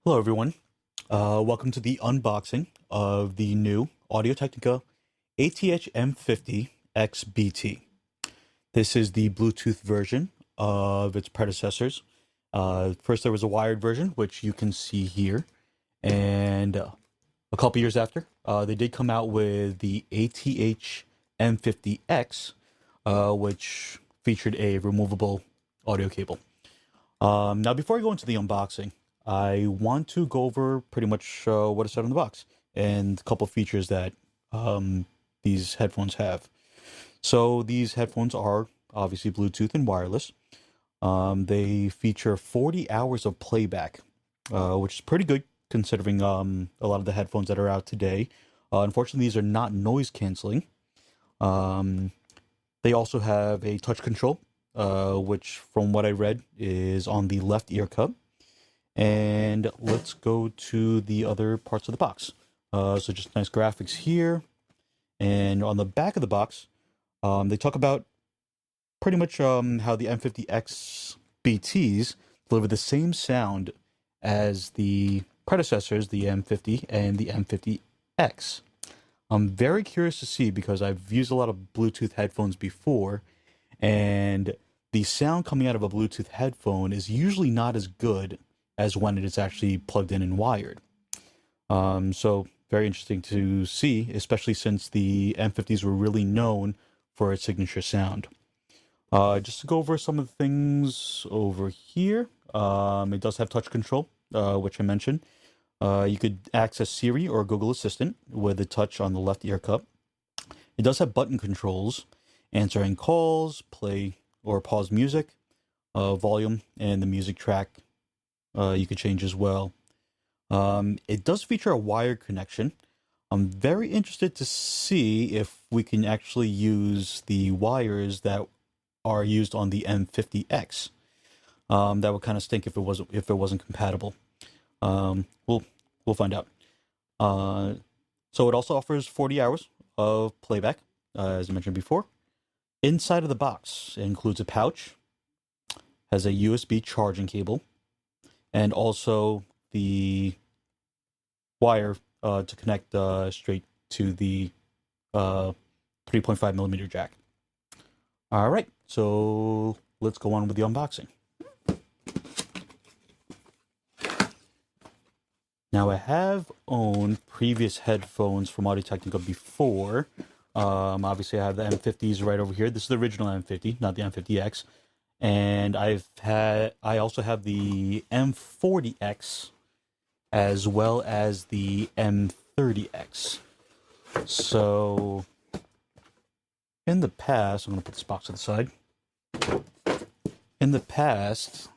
Hello everyone, welcome to the unboxing of the new Audio-Technica ATH-M50xBT. This is the Bluetooth version of its predecessors. First there was a wired version, which you can see here, and a couple years after, they did come out with the ATH-M50X, which featured a removable audio cable. Now before I go into the unboxing, I want to go over pretty much what is said on the box and a couple features that these headphones have. So these headphones are obviously Bluetooth and wireless. They feature 40 hours of playback, which is pretty good considering a lot of the headphones that are out today. Unfortunately, these are not noise canceling. They also have a touch control, which from what I read is on the left ear cup. And let's go to the other parts of the box. So just nice graphics here. And on the back of the box, they talk about pretty much how the M50X BTs deliver the same sound as the predecessors, the M50 and the M50X. I'm very curious to see because I've used a lot of Bluetooth headphones before, and the sound coming out of a Bluetooth headphone is usually not as good as when it is actually plugged in and wired. So very interesting to see, especially since the M50s were really known for its signature sound. Just to go over some of the things over here, it does have touch control, which I mentioned. You could access Siri or Google Assistant with the touch on the left ear cup. It does have button controls, answering calls, play or pause music, volume, and the music track you could change as well. It does feature a wired connection. I'm very interested to see if we can actually use the wires that are used on the M50X. That would kind of stink if it wasn't compatible. We'll find out. So it also offers 40 hours of playback, as I mentioned before. Inside of the box, it includes a pouch, has a USB charging cable, and also the wire to connect straight to the 3.5 millimeter jack. All right, so let's go on with the unboxing. Now, I have owned previous headphones from Audio-Technica before. Obviously, I have the M50s right over here. This is the original M50, not the M50X. And I also have the M40X as well as the M30X. So in the past, I'm going to put this box to the side. In the past,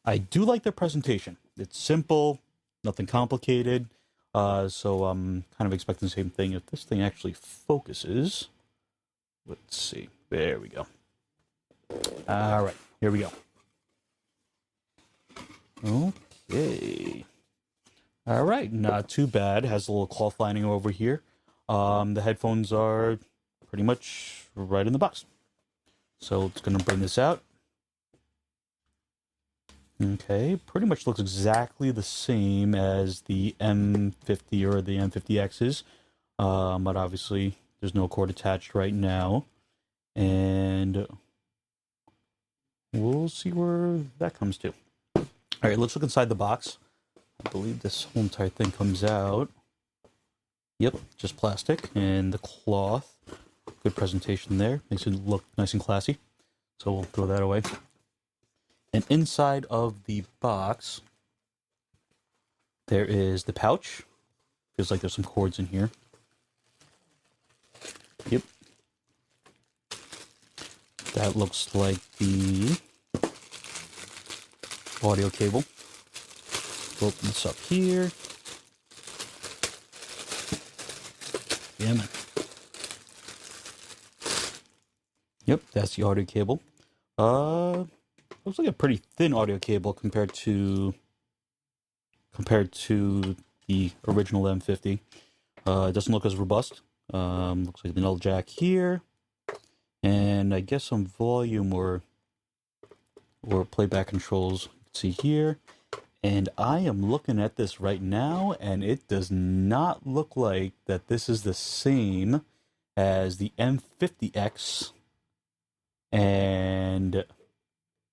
I do like their presentation. It's simple, nothing complicated. So I'm kind of expecting the same thing. If this thing actually focuses, let's see. There we go. All right, here we go. Okay. All right, not too bad. Has a little cloth lining over here. The headphones are pretty much right in the box. So it's going to bring this out. Okay, pretty much looks exactly the same as the M50 or the M50Xs, but obviously there's no cord attached right now, and we'll see where that comes to. All right, let's look inside the box. I believe this whole entire thing comes out. Yep, just plastic and the cloth. Good presentation there. Makes it look nice and classy. So we'll throw that away. And inside of the box, there is the pouch. Feels like there's some cords in here. Yep. That looks like the audio cable. Open this up here. Yeah, man. Yep, that's the audio cable. Looks like a pretty thin audio cable compared to the original M50. It doesn't look as robust. Looks like the null jack here, and I guess some volume or playback controls you can see here, And I am looking at this right now, and it does not look like that this is the same as the M50X, and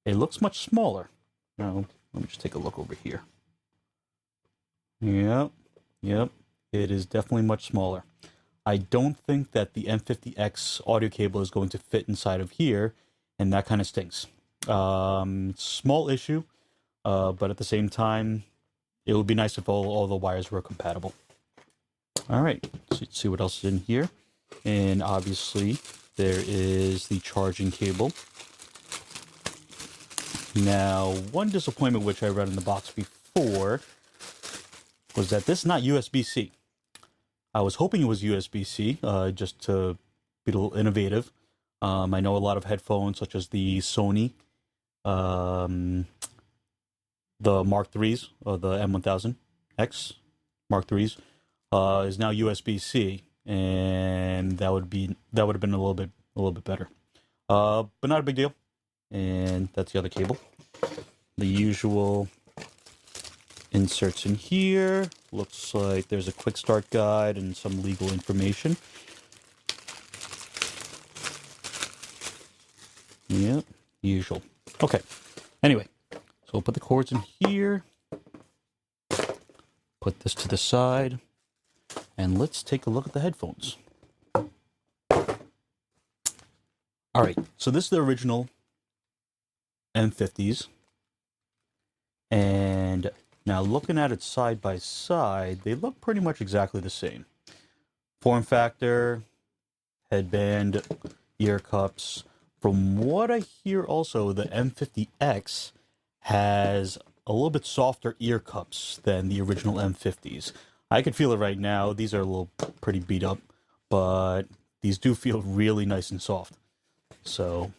it looks much smaller. Now, let me just take a look over here. Yep, it is definitely much smaller. I don't think that the M50X audio cable is going to fit inside of here, and that kind of stinks. Small issue, but at the same time, it would be nice if all the wires were compatible. All right, so let's see what else is in here. And obviously, there is the charging cable. Now, one disappointment which I read in the box before was that this is not USB-C. I was hoping it was USB-C, just to be a little innovative. I know a lot of headphones, such as the Sony, the Mark IIIs, or the M1000X Mark IIIs, is now USB-C, and that would have been a little bit better, but not a big deal. And that's the other cable. The usual inserts in here. Looks like there's a quick start guide and some legal information. Yep, usual. Okay. Anyway, so we'll put the cords in here. Put this to the side. And let's take a look at the headphones. Alright, so this is the original M50s. And now looking at it side by side, they look pretty much exactly the same. Form factor, headband, ear cups. From what I hear also, the M50X has a little bit softer ear cups than the original M50s. I can feel it right now. These are a little pretty beat up, but these do feel really nice and soft. So,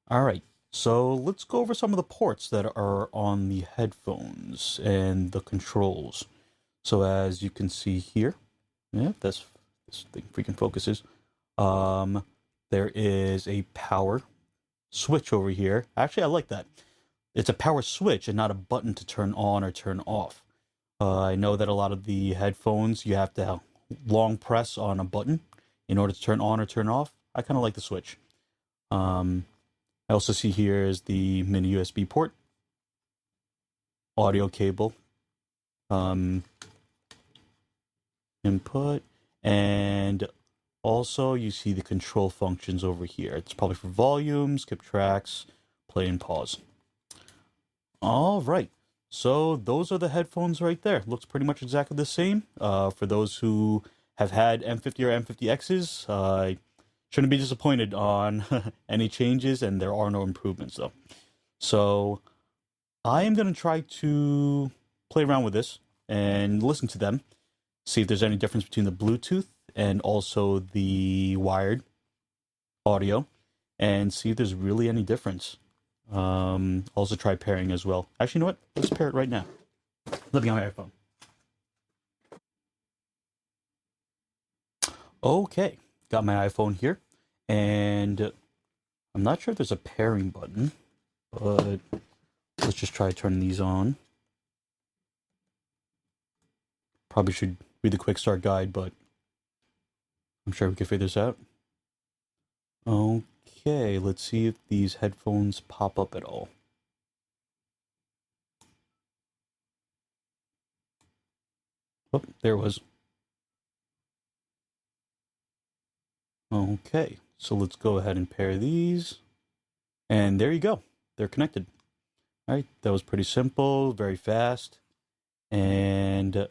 all right. So let's go over some of the ports that are on the headphones and the controls. So as you can see here, yeah, this thing freaking focuses. There is a power switch over here. Actually, I like that. It's a power switch and not a button to turn on or turn off. I know that a lot of the headphones, you have to long press on a button in order to turn on or turn off. I kind of like the switch. I also see here is the mini USB port, audio cable, input, and also you see the control functions over here. It's probably for volume, skip tracks, play and pause. All right, so those are the headphones right there. Looks pretty much exactly the same. For those who have had M50 or M50Xs, shouldn't be disappointed on any changes, and there are no improvements though. So I am going to try to play around with this and listen to them, see if there's any difference between the Bluetooth and also the wired audio, and see if there's really any difference. Also try pairing as well. Actually, you know what? Let's pair it right now. Let me on my iPhone. Okay. Got my iPhone here, and I'm not sure if there's a pairing button, but let's just try turning these on. Probably should read the quick start guide, but I'm sure we can figure this out. Okay, let's see if these headphones pop up at all. Oh, there it was. Okay, so let's go ahead and pair these. And there you go. They're connected. All right, that was pretty simple, very fast. And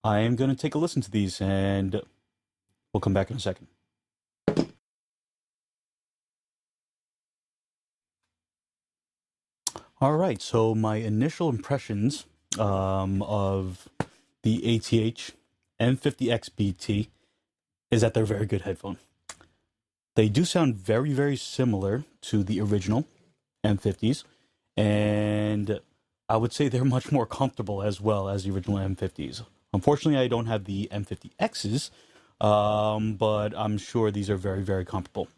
I am going to take a listen to these, and we'll come back in a second. All right, so my initial impressions of the ATH-M50xBT is that they're a very good headphone. They do sound very, very similar to the original M50s, and I would say they're much more comfortable as well as the original M50s. Unfortunately, I don't have the M50Xs, but I'm sure these are very, very comfortable.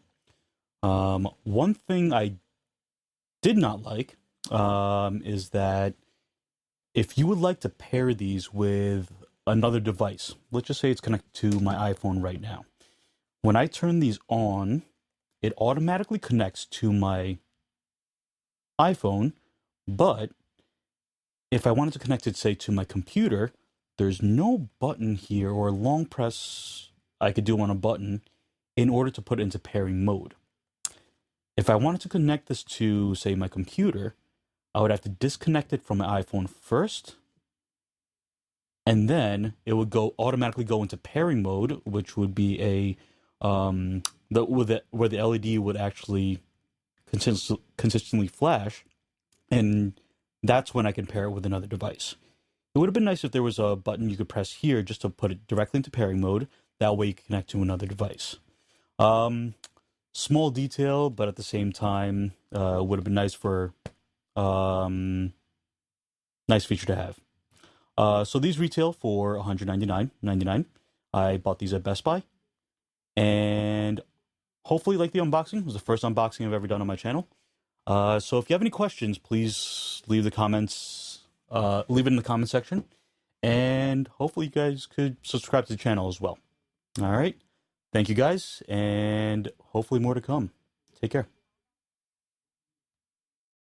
One thing I did not like is that if you would like to pair these with another device, let's just say it's connected to my iPhone right now. When I turn these on, it automatically connects to my iPhone, but if I wanted to connect it, say, to my computer, there's no button here or long press I could do on a button in order to put it into pairing mode. If I wanted to connect this to, say, my computer, I would have to disconnect it from my iPhone first, and then it would automatically go into pairing mode, which would be where the LED would actually consistently flash, and that's when I can pair it with another device. It would have been nice if there was a button you could press here just to put it directly into pairing mode. That way you can connect to another device. Small detail, but at the same time, would have been nice for nice feature to have. So these retail for $199.99. I bought these at Best Buy, and hopefully, like the unboxing. It was the first unboxing I've ever done on my channel. So if you have any questions, please leave it in the comment section, and hopefully you guys could subscribe to the channel as well. All right, thank you guys, and hopefully more to come. Take care.